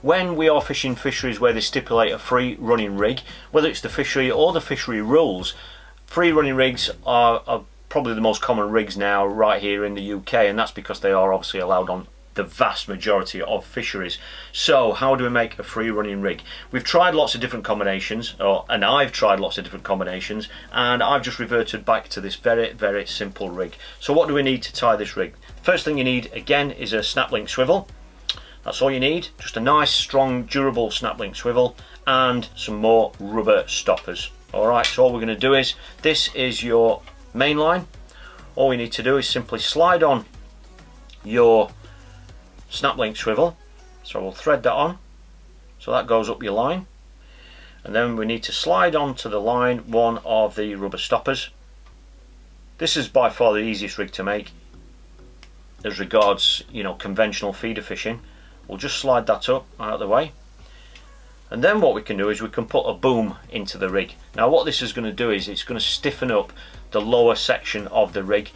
when we are fishing fisheries where they stipulate a free running rig, whether it's the fishery or the fishery rules, free running rigs are probably the most common rigs now right here in the UK, and that's because they are obviously allowed on the vast majority of fisheries. So how do we make a free running rig? We've tried lots of different combinations, and I've tried lots of different combinations, and I've just reverted back to this very simple rig. So what do we need to tie this rig? First thing you need again is a snap link swivel. That's all you need, just a nice strong durable snap link swivel and some more rubber stoppers. Alright, so all we're going to do is, this is your main line. All we need to do is simply slide on your snap link swivel, so we'll thread that on, so that goes up your line, and then we need to slide onto the line one of the rubber stoppers. This is by far the easiest rig to make as regards, you know, conventional feeder fishing. We'll just slide that up out of the way, and then what we can do is we can put a boom into the rig. Now what this is going to do is it's going to stiffen up the lower section of the rig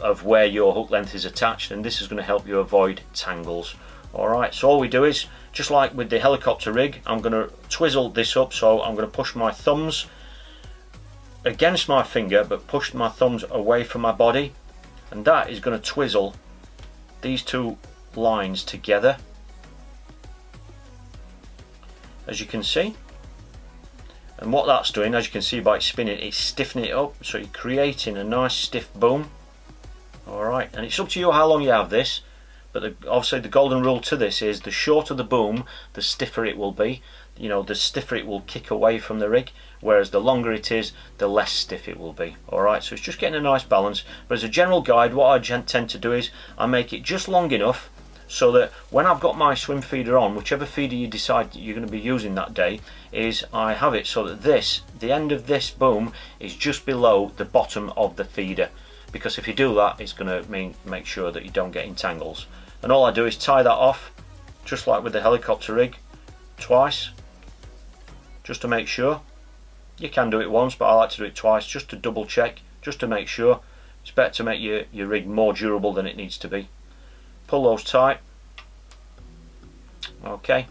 of where your hook length is attached, and this is going to help you avoid tangles. Alright, so all we do is, just like with the helicopter rig, I'm going to twizzle this up, so I'm going to push my thumbs against my finger but push my thumbs away from my body, and that is going to twizzle these two lines together, as you can see. And what that's doing, as you can see by spinning, it's stiffening it up, so you're creating a nice stiff boom. Alright, and it's up to you how long you have this, but obviously the golden rule to this is the shorter the boom, the stiffer it will be. You know, the stiffer it will kick away from the rig, whereas the longer it is, the less stiff it will be. Alright, so it's just getting a nice balance. But as a general guide, what I tend to do is I make it just long enough so that when I've got my swim feeder on, whichever feeder you decide you're going to be using that day, is I have it so that the end of this boom is just below the bottom of the feeder. Because if you do that, it's going to make sure that you don't get entangles. And all I do is tie that off, just like with the helicopter rig, twice, just to make sure. You can do it once, but I like to do it twice, just to double check, just to make sure. It's better to make your rig more durable than it needs to be. Pull those tight. Okay,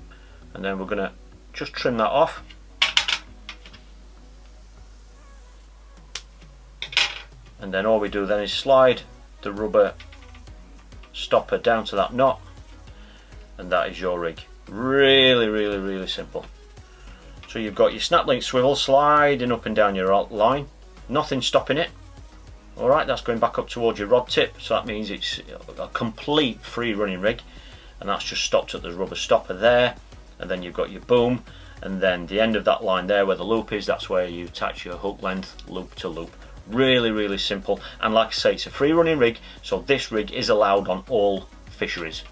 and then we're going to just trim that off. And then all we do then is slide the rubber stopper down to that knot, and that is your rig. Really simple. So you've got your snap link swivel sliding up and down your line, nothing stopping it. Alright, that's going back up towards your rod tip, so that means it's a complete free running rig, and that's just stopped at the rubber stopper there. And then you've got your boom, and then the end of that line there where the loop is, that's where you attach your hook length loop to loop. Really simple, and like I say, it's a free running rig, so this rig is allowed on all fisheries.